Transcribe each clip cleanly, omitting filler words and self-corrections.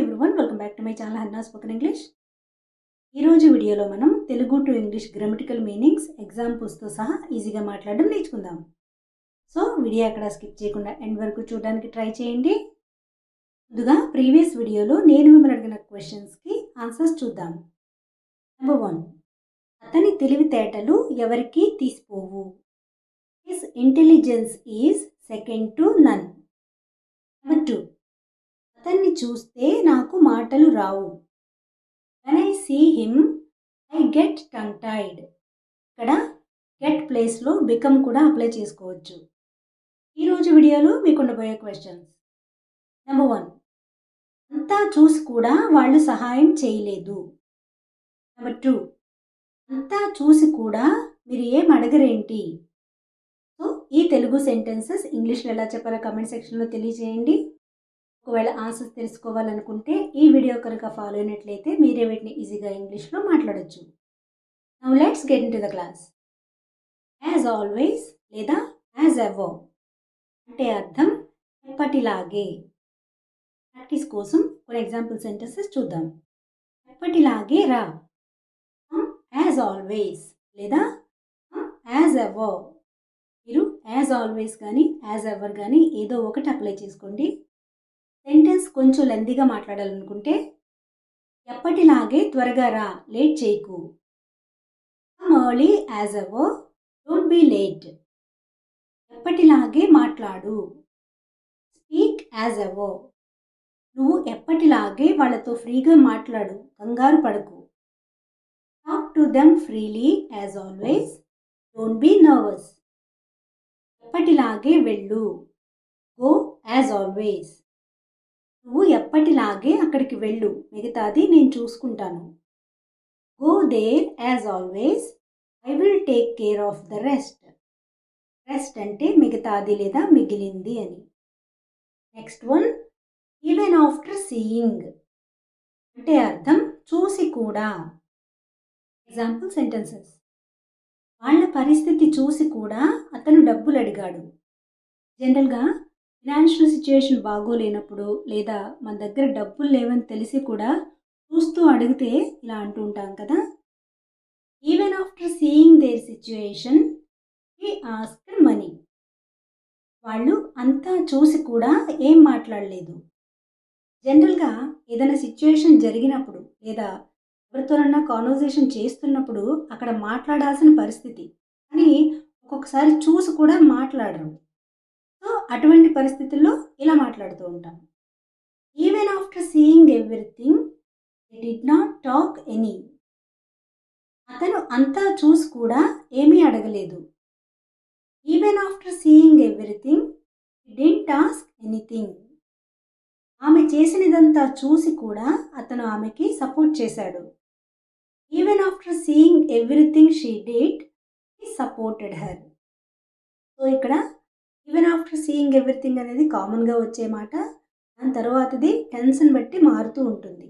Everyone, welcome back to my channel Hanna spoken English. ఈరోజు వీడియోలో మనం Telugu to English grammatical meanings ఎగ్జాంపుల్స్తో సహా ఈజీగా మాట్లాడడం నేర్చుకుందాం. సో వీడియో అక్కడ స్కిప్ చేయకుండా ఎండ్ వరకు చూడడానికి ట్రై చేయండి. ముందుగా ప్రీవియస్ వీడియోలో నేను మిమ్మల్ని అడిగిన క్వశ్చన్స్కి ఆన్సర్స్ చూద్దాం. నెంబర్ 1, అతని తెలివితేటలు ఎవరికీ తీసిపోవు. His intelligence is second to none. Number 2, అతన్ని చూస్తే నాకు మాటలు రావు. When I see him I get tongue tied. ఇక్కడ గెట్ ప్లేస్లో బికమ్ కూడా అప్లై చేసుకోవచ్చు. ఈరోజు వీడియోలో మీకు ఉండబోయే క్వశ్చన్స్. నెంబర్ 1, అంతా చూసి కూడా వాళ్ళు సహాయం చేయలేదు. నెంబర్ 2, అంతా చూసి కూడా మీరు ఏం అడగరేంటి. సో ఈ తెలుగు సెంటెన్సెస్ ఇంగ్లీష్లో ఎలా చెప్పాలో కామెంట్ సెక్షన్లో తెలియజేయండి. ఒకవేళ ఆన్సర్స్ తెలుసుకోవాలనుకుంటే ఈ వీడియో కనుక ఫాలో అయినట్లయితే మీరే వీటిని ఈజీగా ఇంగ్లీష్లో మాట్లాడచ్చు. Now let's get in to the class. As always లేదా యాజ్ ఎవర్ అంటే అర్థం ఎప్పటిలాగే. ప్రాక్టీస్ కోసం కొన్ని ఎగ్జాంపుల్ సెంటెన్సెస్ చూద్దాం. ఎప్పటిలాగే రా, యాజ్ ఆల్వేస్ లేదా యాజ్ ఎవర్. మీరు యాజ్ ఆల్వేస్ కానీ యాజ్ ఎవర్ కానీ ఏదో ఒకటి అప్లై చేసుకోండి. సెంటెన్స్ కొంచెం లెందీగా మాట్లాడాలనుకుంటే ఎప్పటిలాగే త్వరగా రా, లేట్ చేయకు. Come early as ever, don't be late. ఎప్పటిలాగే మాట్లాడు, స్పీక్ యాజ్ ఎవర్. నువ్వు ఎప్పటిలాగే వాళ్ళతో ఫ్రీగా మాట్లాడు, కంగారు పడకు. Talk to them freely as always, don't be nervous. ఎప్పటిలాగే వెళ్ళు, గో యాజ్ ఆల్వేస్. నువ్వు ఎప్పటిలాగే అక్కడికి వెళ్ళు, మిగతాది నేను చూసుకుంటాను. Go there as always, I will take care of the rest. Rest అంటే మిగతాది లేదా మిగిలింది అని. Next one, even after seeing అంటే అర్థం చూసి కూడా. Example sentences. వాళ్ళ పరిస్థితి చూసి కూడా అతను డబ్బులు అడిగాడు. జనరల్గా ఫినాన్షియల్ సిచ్యుయేషన్ బాగోలేనప్పుడు లేదా మన దగ్గర డబ్బులు లేవని తెలిసి కూడా చూస్తూ అడిగితే ఇలా అంటూ ఉంటాం కదా. Even after seeing their situation he asked money. వాళ్ళు అంతా చూసి కూడా ఏం మాట్లాడలేదు. జనరల్గా ఏదైనా సిచ్యుయేషన్ జరిగినప్పుడు లేదా ఎవరితోనన్నా కాన్వర్జేషన్ చేస్తున్నప్పుడు అక్కడ మాట్లాడాల్సిన పరిస్థితి, కానీ ఒక్కొక్కసారి చూసి కూడా మాట్లాడరు. సో అటువంటి పరిస్థితుల్లో ఇలా మాట్లాడుతూ ఉంటాం. Even after seeing everything they did not talk any. అతను అంతా చూసి కూడా ఏమీ అడగలేదు. Even after seeing everything he didn't ask anything. ఆమె చేసినదంతా చూసి కూడా అతను ఆమెకి సపోర్ట్ చేశాడు. Even after seeing everything she did he supported her. So ఇక్కడ ఈవెన్ ఆఫ్టర్ సీయింగ్ ఎవ్రీథింగ్ అనేది కామన్గా వచ్చే మాట. దాని తర్వాతది టెన్స్ని బట్టి మారుతూ ఉంటుంది.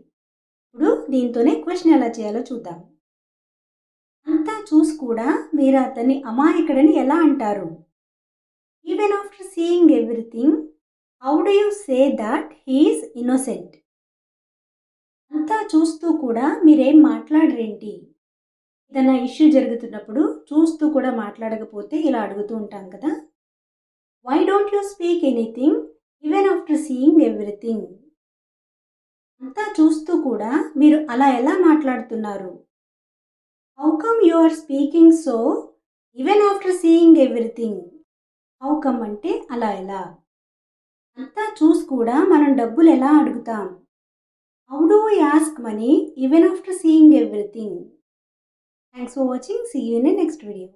ఇప్పుడు దీంతోనే క్వశ్చన్ ఎలా చేయాలో చూద్దాం. అంతా చూసి కూడా మీరు అతన్ని అమాయకుడని ఎలా అంటారు. Even after seeing everything how do you say that he's innocent. అంతా చూస్తూ కూడా మీరేం మాట్లాడరేంటి. ఏదైనా ఇష్యూ జరుగుతున్నప్పుడు చూస్తూ కూడా మాట్లాడకపోతే ఇలా అడుగుతూ ఉంటాం కదా. Why don't you speak anything even after seeing everything? అంతా చూస్తూ కూడా మీరు అలా ఎలా మాట్లాడుతున్నారు. How come you are speaking so even after seeing everything? How come అంటే అలా ఎలా. అంతా చూసి కూడా మనం డబ్బులు ఎలా అడుగుతాం. How do we ask money even after seeing everything? Thanks for watching. See you in the next video.